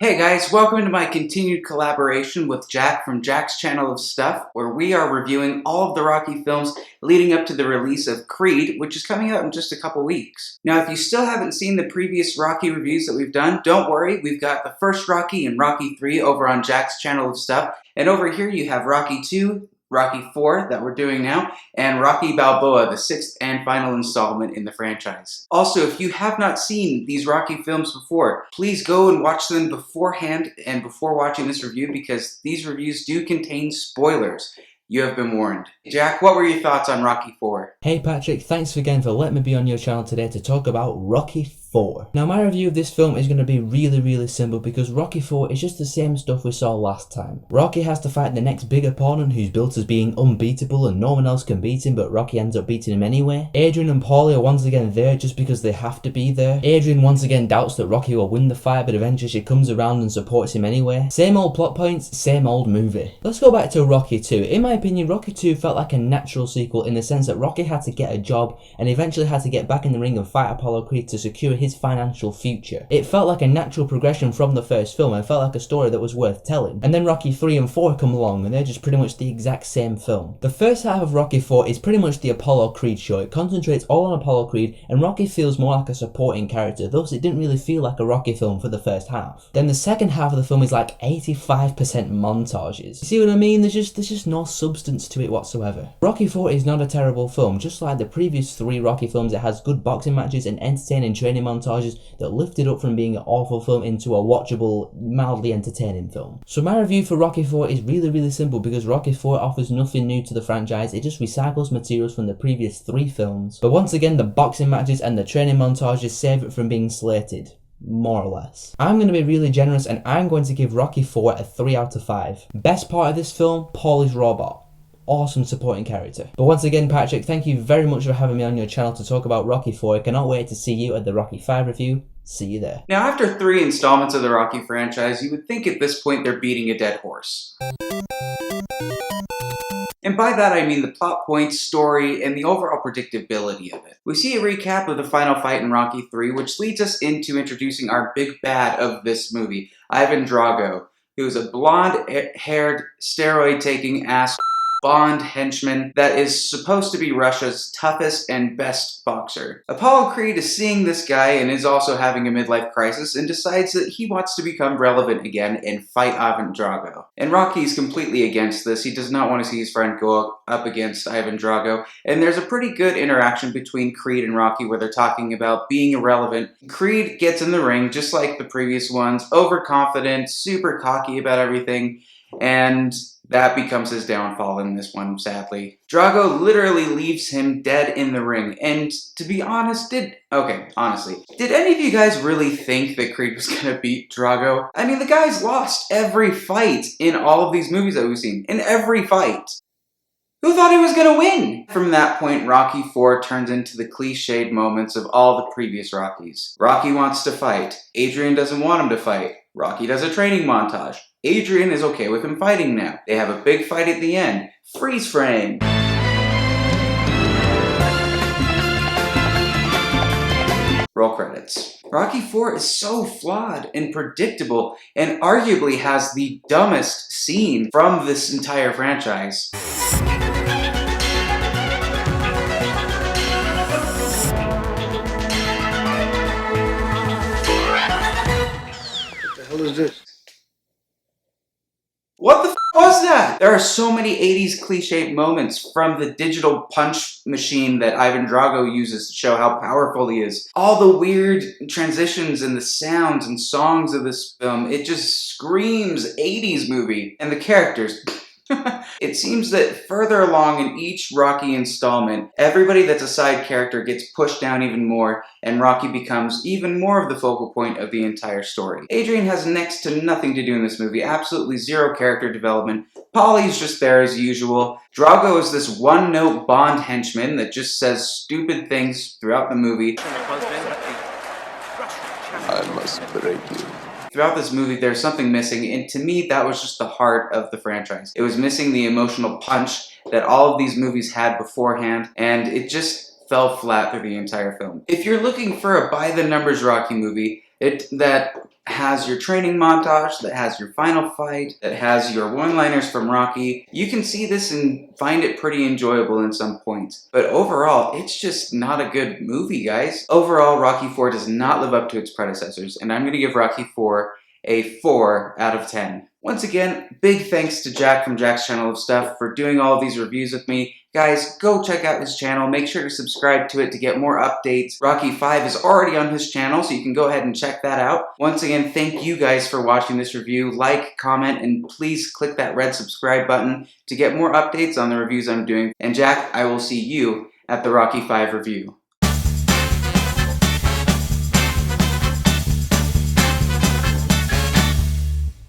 Hey guys, welcome to my continued collaboration with Jack from Jack's Channel of Stuff, where we are reviewing all of the Rocky films leading up to the release of Creed, which is coming out in just a couple weeks. Now, if you still haven't seen the previous Rocky reviews that we've done, don't worry, we've got the first Rocky and Rocky 3 over on Jack's Channel of Stuff, and over here you have Rocky 2, Rocky 4 that we're doing now, and Rocky Balboa, the sixth and final installment in the franchise. Also, if you have not seen these Rocky films before, please go and watch them beforehand and before watching this review because these reviews do contain spoilers. You have been warned. Jack, what were your thoughts on Rocky 4? Hey Patrick, thanks again for letting me be on your channel today to talk about Rocky 4. Now my review of this film is going to be really simple because Rocky 4 is just the same stuff we saw last time. Rocky has to fight the next big opponent who's built as being unbeatable and no one else can beat him, but Rocky ends up beating him anyway. Adrian and Paulie are once again there just because they have to be there. Adrian once again doubts that Rocky will win the fight, but eventually she comes around and supports him anyway. Same old plot points, same old movie. Let's go back to Rocky 2. In my opinion, Rocky 2 felt like a natural sequel in the sense that Rocky had to get a job and eventually had to get back in the ring and fight Apollo Creed to secure his financial future. It felt like a natural progression from the first film and felt like a story that was worth telling. And then Rocky 3 and 4 come along and they're just pretty much the exact same film. The first half of Rocky 4 is pretty much the Apollo Creed show. It concentrates all on Apollo Creed and Rocky feels more like a supporting character, thus it didn't really feel like a Rocky film for the first half. Then the second half of the film is like 85% montages. You see what I mean? There's just no substance to it whatsoever. Rocky 4 is not a terrible film. Just like the previous 3 Rocky films, it has good boxing matches and entertaining training montages that lift it up from being an awful film into a watchable, mildly entertaining film. So my review for Rocky 4 is really simple because Rocky 4 offers nothing new to the franchise. It just recycles materials from the previous 3 films. But once again, the boxing matches and the training montages save it from being slated. More or less. I'm going to be really generous and I'm going to give Rocky 4 a 3 out of 5. Best part of this film, Paulie's robot. Awesome supporting character. But once again, Patrick, thank you very much for having me on your channel to talk about Rocky 4. I cannot wait to see you at the Rocky 5 review. See you there. Now, after 3 installments of the Rocky franchise, you would think at this point they're beating a dead horse. And by that I mean the plot points, story, and the overall predictability of it. We see a recap of the final fight in Rocky 3, which leads us into introducing our big bad of this movie, Ivan Drago, who is a blonde-haired, steroid-taking ass Bond henchman that is supposed to be Russia's toughest and best boxer. Apollo Creed is seeing this guy and is also having a midlife crisis and decides that he wants to become relevant again and fight Ivan Drago. And Rocky is completely against this. He does not want to see his friend go up against Ivan Drago. And there's a pretty good interaction between Creed and Rocky where they're talking about being irrelevant. Creed gets in the ring just like the previous ones, overconfident, super cocky about everything, and that becomes his downfall in this one, sadly. Drago literally leaves him dead in the ring, and to be honest, honestly, did any of you guys really think that Creed was gonna beat Drago? I mean, the guy's lost every fight in all of these movies that we've seen. In every fight. Who thought he was gonna win? From that point, Rocky 4 turns into the cliched moments of all the previous Rockies. Rocky wants to fight. Adrian doesn't want him to fight. Rocky does a training montage. Adrian is okay with him fighting now. They have a big fight at the end. Freeze frame. Roll credits. Rocky 4 is so flawed and predictable and arguably has the dumbest scene from this entire franchise. What the hell is this? What the f was that? There are so many 80s cliche moments, from the digital punch machine that Ivan Drago uses to show how powerful he is. All the weird transitions and the sounds and songs of this film, it just screams 80s movie. And the characters. It seems that further along in each Rocky installment, everybody that's a side character gets pushed down even more, and Rocky becomes even more of the focal point of the entire story. Adrian has next to nothing to do in this movie, absolutely zero character development. Pollie's just there as usual. Drago is this one-note Bond henchman that just says stupid things throughout the movie. I must break you. Throughout this movie, there's something missing, and to me, that was just the heart of the franchise. It was missing the emotional punch that all of these movies had beforehand, and it just fell flat through the entire film. If you're looking for a by-the-numbers Rocky movie, that has your training montage, that has your final fight, that has your one-liners from Rocky. You can see this and find it pretty enjoyable in some points. But overall, it's just not a good movie, guys. Overall, Rocky IV does not live up to its predecessors, and I'm going to give Rocky IV a 4 out of 10. Once again, big thanks to Jack from Jack's Channel of Stuff for doing all of these reviews with me. Guys, go check out his channel. Make sure to subscribe to it to get more updates. Rocky V is already on his channel, so you can go ahead and check that out. Once again, thank you guys for watching this review. Like, comment, and please click that red subscribe button to get more updates on the reviews I'm doing. And Jack, I will see you at the Rocky V review.